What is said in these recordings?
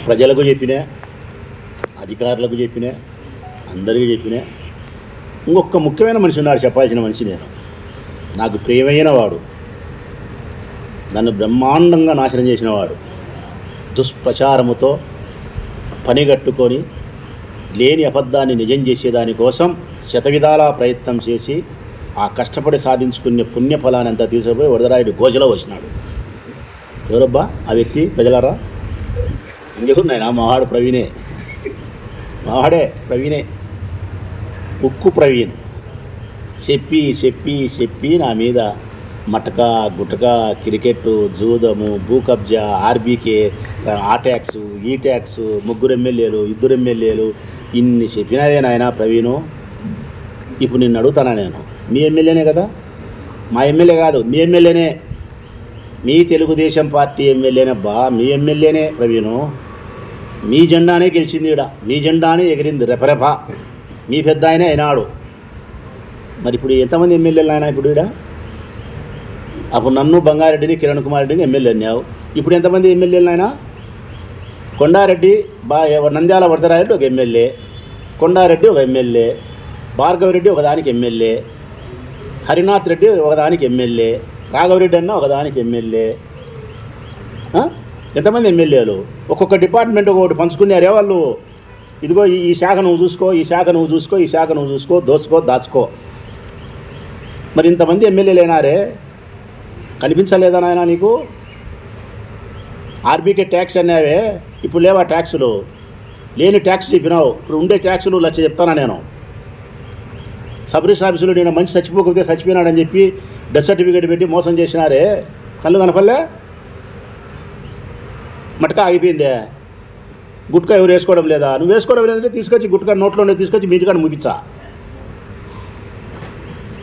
ప్రజలకు చెప్పినా, అధికారులకు చెప్పినా, అందరికీ చెప్పినా. ఇంకొక ముఖ్యమైన మనిషి ఉన్నాడు, చెప్పాల్సిన మనిషి నేను. నాకు ప్రియమైన వాడు, నన్ను బ్రహ్మాండంగా నాశనం చేసినవాడు, దుష్ప్రచారముతో పనిగట్టుకొని లేని అబద్ధాన్ని నిజం చేసేదానికోసం శతవిధాలా ప్రయత్నం చేసి ఆ కష్టపడి సాధించుకునే పుణ్యఫలాన్ని అంతా తీసుకుపోయి వరదరాయుడు గోజలో వచ్చినాడు. ఎవరబ్బా ఆ వ్యక్తి? ప్రజలారా, ఇంకెవరున్నాయన? మావాడు ప్రవీణే, మావాడే ప్రవీణే, ఉక్కు ప్రవీణ్. చెప్పి చెప్పి చెప్పి నా మీద మటక గుటక, క్రికెట్, జూదము, భూ కబ్జా, ఆర్బీకే, ఆ ట్యాక్సు, ఈ ట్యాక్సు, 3 ఎమ్మెల్యేలు, 2 ఎమ్మెల్యేలు, ఇన్ని చెప్పినాయే నాయన ప్రవీణు. ఇప్పుడు నిన్ను అడుగుతానా నేను, మీ ఎమ్మెల్యేనే కదా? మా ఎమ్మెల్యే కాదు, మీ ఎమ్మెల్యేనే, మీ తెలుగుదేశం పార్టీ ఎమ్మెల్యేనబ్బా, మీ ఎమ్మెల్యేనే ప్రవీణు. మీ జెండానే గెలిచింది ఈడ, మీ జెండానే ఎగిరింది రెపరెప, మీ పెద్ద ఆయనే అయినాడు. మరి ఇప్పుడు ఎంతమంది ఎమ్మెల్యేలు ఆయన ఇప్పుడు ఈడ? అప్పుడు నన్ను, బంగారెడ్డిని, కిరణ్ కుమార్ రెడ్డిని ఎమ్మెల్యే అన్నావు. ఇప్పుడు ఎంతమంది ఎమ్మెల్యేలు ఆయన? కొండారెడ్డి, నంద్యాల వరదరాయుడు ఒక ఎమ్మెల్యే, కొండారెడ్డి ఒక ఎమ్మెల్యే, భార్గవరెడ్డి ఒకదానికి ఎమ్మెల్యే, హరినాథ్ రెడ్డి ఒకదానికి ఎమ్మెల్యే, రాఘవరెడ్డి అన్న ఒకదానికి ఎమ్మెల్యే. ఎంతమంది ఎమ్మెల్యేలు? ఒక్కొక్క డిపార్ట్మెంట్ ఒకటి పంచుకున్నారే వాళ్ళు. ఇదిగో ఈ శాఖ నువ్వు చూసుకో, ఈ శాఖ నువ్వు చూసుకో, ఈ శాఖ నువ్వు చూసుకో, దోసుకో దాచుకో. మరి ఇంతమంది ఎమ్మెల్యేలు అయినారే, కనిపించలేదా నాయన నీకు? ఆర్బీకే ట్యాక్స్ అన్నావే, ఇప్పుడు లేవా ట్యాక్సులు? లేని ట్యాక్స్ చెప్పినావు, ఇప్పుడు ఉండే ట్యాక్సులు లక్ష చెప్తానా నేను. సబ్ రిజిస్టర్ ఆఫీసులో నేను మంచి చచ్చిపోకపోతే చచ్చిపోయినాడని చెప్పి డెత్ సర్టిఫికేట్ పెట్టి మోసం చేసినారే, కళ్ళు కనపల్లే? మటకా ఆగిపోయిందే. గుట్కా ఎవరు వేసుకోవడం లేదా? నువ్వు వేసుకోవడం లేదంటే తీసుకొచ్చి గుట్కా నోట్లోనే తీసుకొచ్చి మీ ఇంటికాడ ముగించా.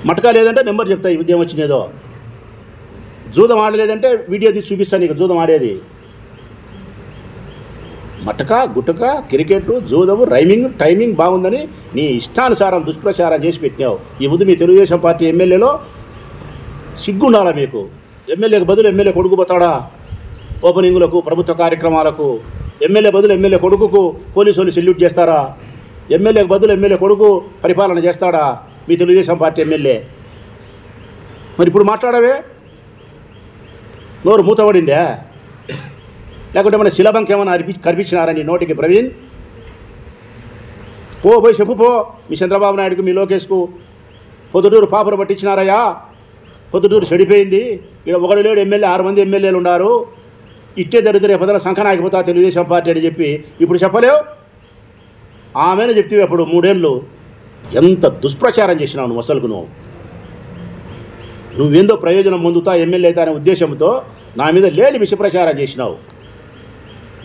మటకా లేదంటే నెంబర్ చెప్తా, ఈ ఉద్యమం వచ్చినేదో. జూదం ఆడలేదంటే వీడియో తీసి చూపిస్తాను నీకు జూదం ఆడేది. మటక గుటక, క్రికెట్, జూదము, టైమింగ్ బాగుందని నీ ఇష్టానుసారం దుష్ప్రచారం చేసి పెట్టినావు. ఈ ముందు మీ తెలుగుదేశం పార్టీ ఎమ్మెల్యేలో సిగ్గుండాలా మీకు? ఎమ్మెల్యేకి బదులు ఎమ్మెల్యే కొడుకు పోతాడా ఓపెనింగులకు, ప్రభుత్వ కార్యక్రమాలకు? ఎమ్మెల్యే బదులు ఎమ్మెల్యే కొడుకుకు పోలీసు వాళ్ళు సెల్యూట్ చేస్తారా? ఎమ్మెల్యేకి బదులు ఎమ్మెల్యే కొడుకు పరిపాలన చేస్తాడా మీ తెలుగుదేశం పార్టీ ఎమ్మెల్యే? మరి ఇప్పుడు మాట్లాడవే, నోరు మూతపడిందే? లేకుంటే మన శిలబంకి ఏమైనా కనిపించినారని నోటికి? ప్రవీణ్ పోయి చెప్పు పో, మీ చంద్రబాబు నాయుడుకు, మీ లోకేష్కు. పొద్దుటూరు పాపరు పట్టించినారయ్యా, పొద్దుటూరు చెడిపోయింది, ఇక్కడ 1 లేడు ఎమ్మెల్యే, 6 మంది ఎమ్మెల్యేలు ఉన్నారు, ఇట్టే దరిద్ర రేపదల సంఖనాగిపోతా తెలుగుదేశం పార్టీ అని చెప్పి ఇప్పుడు చెప్పలేవు? ఆమెను చెప్తే అప్పుడు 3 ఏళ్ళు ఎంత దుష్ప్రచారం చేసినావు నువ్వు. అసలుకు నువ్వేందో ప్రయోజనం పొందుతా ఎమ్మెల్యే అయితే అనే ఉద్దేశంతో నా మీద లేని విషప్రచారం చేసినావు.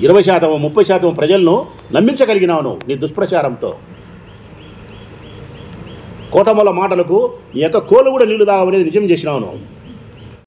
20%, 30% ప్రజలను నమ్మించగలిగినావు నువ్వు నీ దుష్ప్రచారంతో. కోటమల్ల మాటలకు నీ యొక్క కోలు కూడా నీళ్లు తాగమనేది నిజం చేసినావు నువ్వు.